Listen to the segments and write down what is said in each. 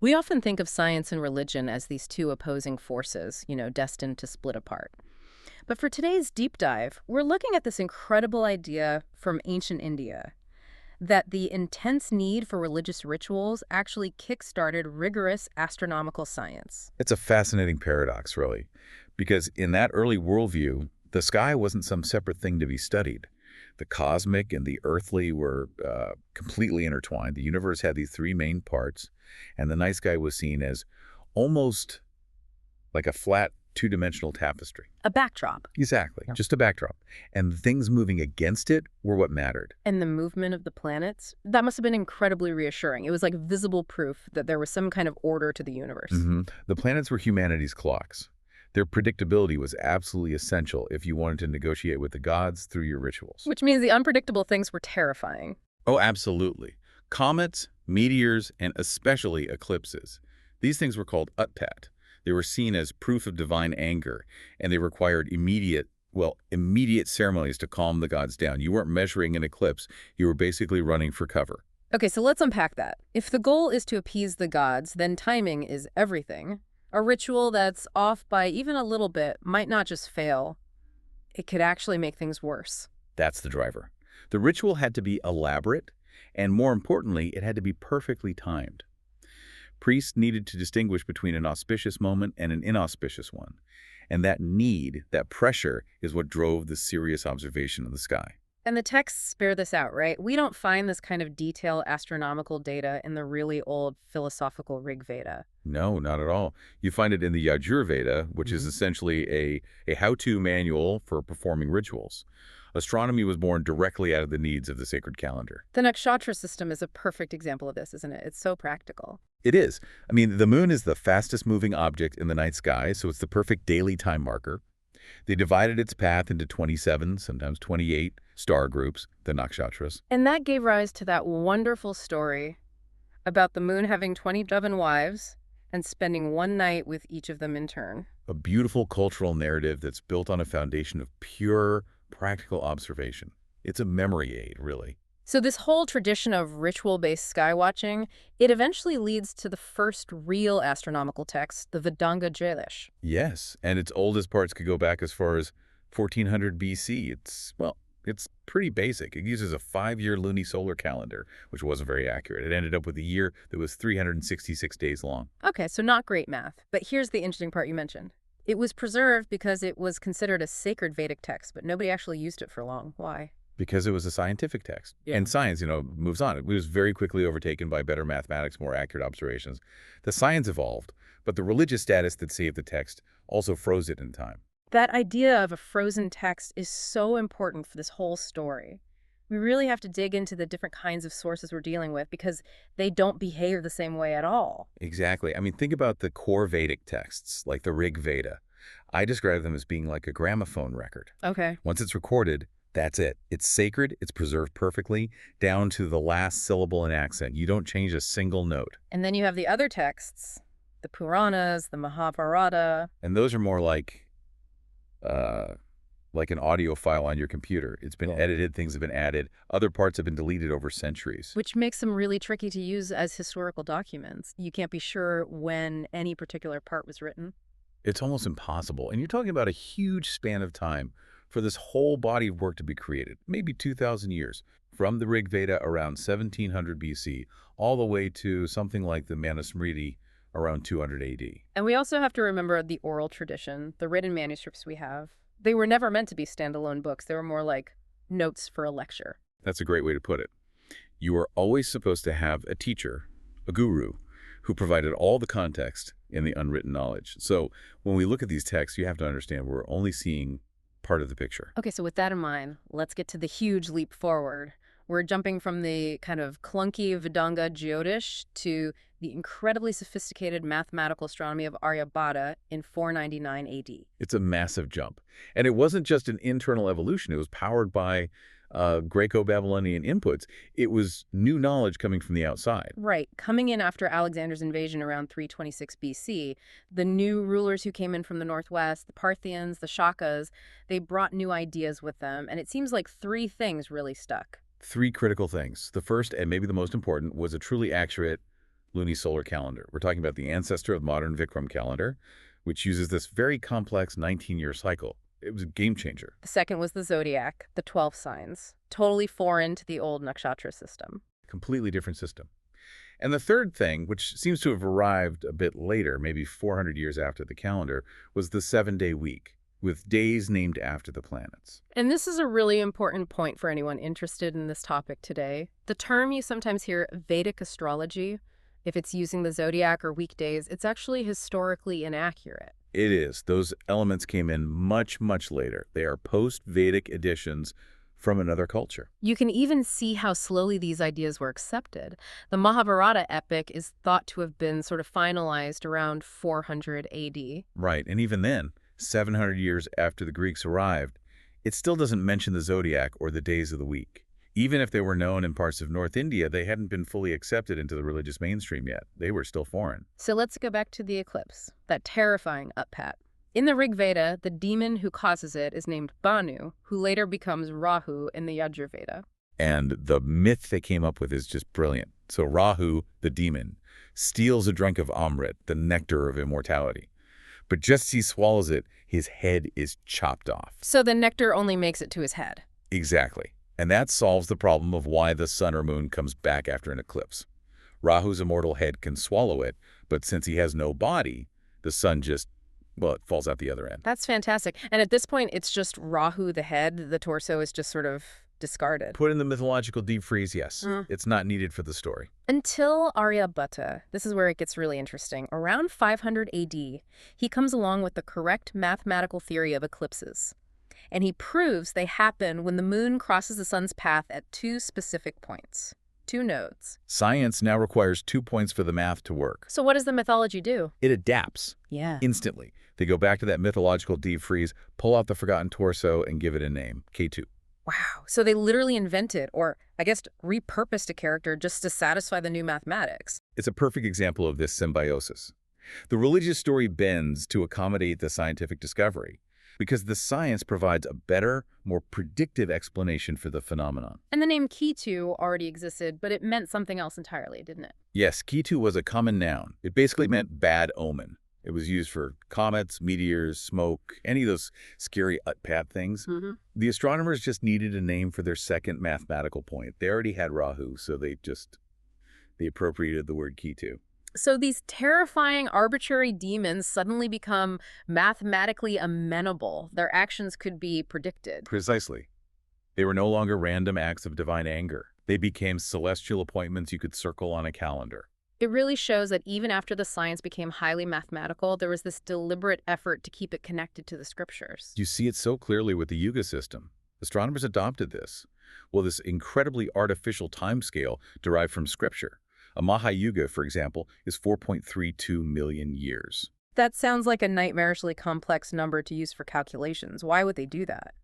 We often think of science and religion as these two opposing forces, destined to split apart. But for today's deep dive, we're looking at this incredible idea from ancient India that the intense need for religious rituals actually kick-started rigorous astronomical science. It's a fascinating paradox, really, because in that early worldview, the sky wasn't some separate thing to be studied. The cosmic and the earthly were completely intertwined. The universe had these three main parts, and the night sky was seen as almost like a flat, two-dimensional tapestry. A backdrop. Exactly, Yeah. just a backdrop. And things moving against it were what mattered. And the movement of the planets, that must have been incredibly reassuring. It was like visible proof that there was some kind of order to the universe. The planets were humanity's clocks. Their predictability was absolutely essential if you wanted to negotiate with the gods through your rituals. Which means the unpredictable things were terrifying. Oh, absolutely. Comets, meteors, and especially eclipses. These things were called utpat. They were seen as proof of divine anger, and they required immediate ceremonies to calm the gods down. You weren't measuring an eclipse. You were basically running for cover. Okay, so let's unpack that. If the goal is to appease the gods, then timing is everything. A ritual that's off by even a little bit might not just fail, it could actually make things worse. That's the driver. The ritual had to be elaborate, and more importantly, it had to be perfectly timed. Priests needed to distinguish between an auspicious moment and an inauspicious one. And that pressure, is what drove the serious observation of the sky. And the texts bear this out, right? We don't find this kind of detailed astronomical data in the really old philosophical Rig Veda. No, not at all. You find it in the Veda, which is essentially a how-to manual for performing rituals. Astronomy was born directly out of the needs of the sacred calendar. The nakshatra system is a perfect example of this, isn't it? It's so practical. It is. I mean, the moon is the fastest moving object in the night sky, so it's the perfect daily time marker. They divided its path into 27, sometimes 28, star groups, the nakshatras. And that gave rise to that wonderful story about the moon having 27 wives and spending one night with each of them in turn. A beautiful cultural narrative that's built on a foundation of pure, practical observation. It's a memory aid, really. So this whole tradition of ritual-based skywatching, it eventually leads to the first real astronomical text, the Vedanga Jyotish. Yes, and its oldest parts could go back as far as 1400 BC. It's pretty basic. It uses a 5-year lunisolar calendar, which wasn't very accurate. It ended up with a year that was 366 days long. Okay, so not great math. But here's the interesting part you mentioned. It was preserved because it was considered a sacred Vedic text, but nobody actually used it for long. Why? Because it was a scientific text. Yeah. And science, moves on. It was very quickly overtaken by better mathematics, more accurate observations. The science evolved, but the religious status that saved the text also froze it in time. That idea of a frozen text is so important for this whole story. We really have to dig into the different kinds of sources we're dealing with because they don't behave the same way at all. Exactly. I mean, think about the core Vedic texts, like the Rig Veda. I describe them as being like a gramophone record. Okay. Once it's recorded, that's it. It's sacred, it's preserved perfectly, down to the last syllable and accent. You don't change a single note. And then you have the other texts, the Puranas, the Mahabharata. And those are more like an audio file on your computer. It's been edited, things have been added, other parts have been deleted over centuries. Which makes them really tricky to use as historical documents. You can't be sure when any particular part was written. It's almost impossible. And you're talking about a huge span of time for this whole body of work to be created, maybe 2,000 years, from the Rig Veda around 1700 BC, all the way to something like the Manusmriti around 200 AD. And we also have to remember the oral tradition, the written manuscripts we have. They were never meant to be standalone books. They were more like notes for a lecture. That's a great way to put it. You are always supposed to have a teacher, a guru, who provided all the context in the unwritten knowledge. So when we look at these texts, you have to understand we're only seeing part of the picture. Okay, so with that in mind, let's get to the huge leap forward. We're jumping from the kind of clunky Vedanga Jyotish to the incredibly sophisticated mathematical astronomy of Aryabhata in 499 AD. It's a massive jump. And it wasn't just an internal evolution. It was powered by Greco-Babylonian inputs. It was new knowledge coming from the outside. Right. Coming in after Alexander's invasion around 326 BC, the new rulers who came in from the northwest, the Parthians, the Shakas, they brought new ideas with them. And it seems like three things really stuck. Three critical things. The first, and maybe the most important, was a truly accurate lunisolar calendar. We're talking about the ancestor of modern Vikram calendar, which uses this very complex 19-year cycle. It was a game changer. The second was the zodiac, the 12 signs, totally foreign to the old nakshatra system. Completely different system. And the third thing, which seems to have arrived a bit later, maybe 400 years after the calendar, was the 7-day week, with days named after the planets. And this is a really important point for anyone interested in this topic today. The term you sometimes hear, Vedic astrology, if it's using the zodiac or weekdays, it's actually historically inaccurate. It is. Those elements came in much, much later. They are post-Vedic additions from another culture. You can even see how slowly these ideas were accepted. The Mahabharata epic is thought to have been sort of finalized around 400 AD. Right, and even then, 700 years after the Greeks arrived, it still doesn't mention the zodiac or the days of the week. Even if they were known in parts of North India, they hadn't been fully accepted into the religious mainstream yet. They were still foreign. So let's go back to the eclipse, that terrifying uppat. In the Rig Veda, the demon who causes it is named Banu, who later becomes Rahu in the Yajurveda. And the myth they came up with is just brilliant. So Rahu, the demon, steals a drink of Amrit, the nectar of immortality. But just as he swallows it, his head is chopped off. So the nectar only makes it to his head. Exactly. And that solves the problem of why the sun or moon comes back after an eclipse. Rahu's immortal head can swallow it, but since he has no body, the sun just, well, it falls out the other end. That's fantastic. And at this point, it's just Rahu, the head. The torso is just sort of discarded. Put in the mythological deep freeze, yes. It's not needed for the story. Until Aryabhatta, this is where it gets really interesting. Around 500 AD, he comes along with the correct mathematical theory of eclipses. And he proves they happen when the moon crosses the sun's path at two specific points, two nodes. Science now requires 2 points for the math to work. So what does the mythology do? It adapts. Yeah. Instantly. They go back to that mythological deep freeze, pull out the forgotten torso, and give it a name, ketu. Wow. So they literally invented, or I guess repurposed a character just to satisfy the new mathematics. It's a perfect example of this symbiosis. The religious story bends to accommodate the scientific discovery, because the science provides a better, more predictive explanation for the phenomenon. And the name Ketu already existed, but it meant something else entirely, didn't it? Yes, ketu was a common noun. It basically meant bad omen. It was used for comets, meteors, smoke, any of those scary utpat things. The astronomers just needed a name for their second mathematical point. They already had Rahu, so they appropriated the word ketu. So these terrifying arbitrary demons suddenly become mathematically amenable. Their actions could be predicted. Precisely. They were no longer random acts of divine anger. They became celestial appointments you could circle on a calendar. It really shows that even after the science became highly mathematical, there was this deliberate effort to keep it connected to the scriptures. You see it so clearly with the Yuga system. Astronomers adopted this. Well, this incredibly artificial timescale derived from scripture. A Mahayuga, for example, is 4.32 million years. That sounds like a nightmarishly complex number to use for calculations. Why would they do that?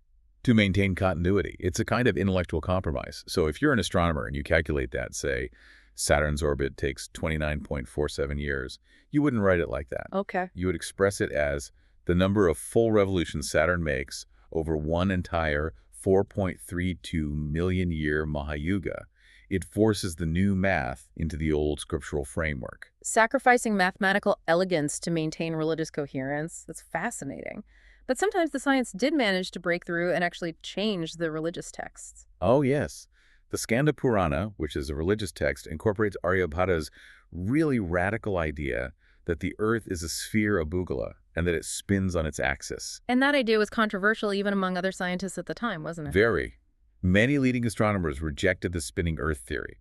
To maintain continuity. It's a kind of intellectual compromise. So if you're an astronomer and you calculate that, say, Saturn's orbit takes 29.47 years, you wouldn't write it like that. Okay. You would express it as the number of full revolutions Saturn makes over one entire 4.32 million year Mahayuga. It forces the new math into the old scriptural framework. Sacrificing mathematical elegance to maintain religious coherence. That's fascinating. But sometimes the science did manage to break through and actually change the religious texts. Oh, yes. The Skanda Purana, which is a religious text, incorporates Aryabhata's really radical idea that the Earth is a sphere of Bugala and that it spins on its axis. And that idea was controversial even among other scientists at the time, wasn't it? Very. Many leading astronomers rejected the spinning Earth theory.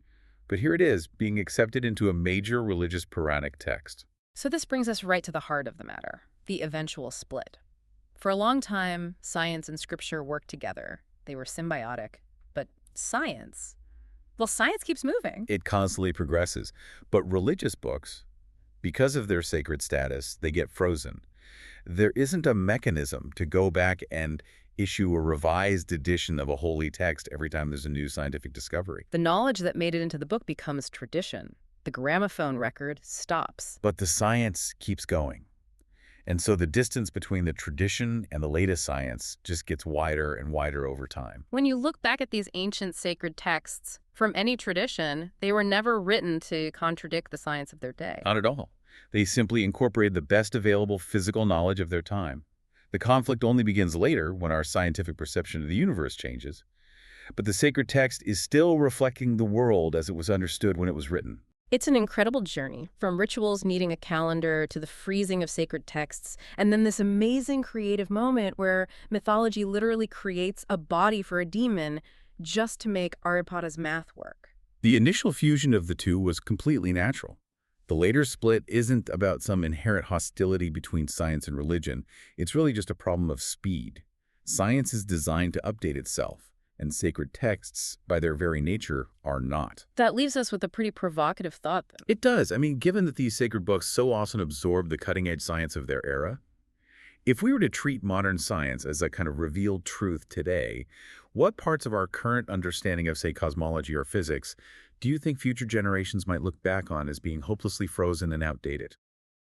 But here it is, being accepted into a major religious Puranic text. So this brings us right to the heart of the matter, the eventual split. For a long time, science and scripture worked together. They were symbiotic. But science? Well, science keeps moving. It constantly progresses. But religious books, because of their sacred status, they get frozen. There isn't a mechanism to go back and issue a revised edition of a holy text every time there's a new scientific discovery. The knowledge that made it into the book becomes tradition. The gramophone record stops. But the science keeps going. And so the distance between the tradition and the latest science just gets wider and wider over time. When you look back at these ancient sacred texts, from any tradition, they were never written to contradict the science of their day. Not at all. They simply incorporated the best available physical knowledge of their time. The conflict only begins later when our scientific perception of the universe changes. But the sacred text is still reflecting the world as it was understood when it was written. It's an incredible journey, from rituals needing a calendar to the freezing of sacred texts, and then this amazing creative moment where mythology literally creates a body for a demon just to make Aryabhata's math work. The initial fusion of the two was completely natural. The later split isn't about some inherent hostility between science and religion. It's really just a problem of speed. Science is designed to update itself, and sacred texts, by their very nature, are not. That leaves us with a pretty provocative thought, then. It does. I mean, given that these sacred books so often absorb the cutting-edge science of their era, if we were to treat modern science as a kind of revealed truth today, what parts of our current understanding of, say, cosmology or physics do you think future generations might look back on as being hopelessly frozen and outdated?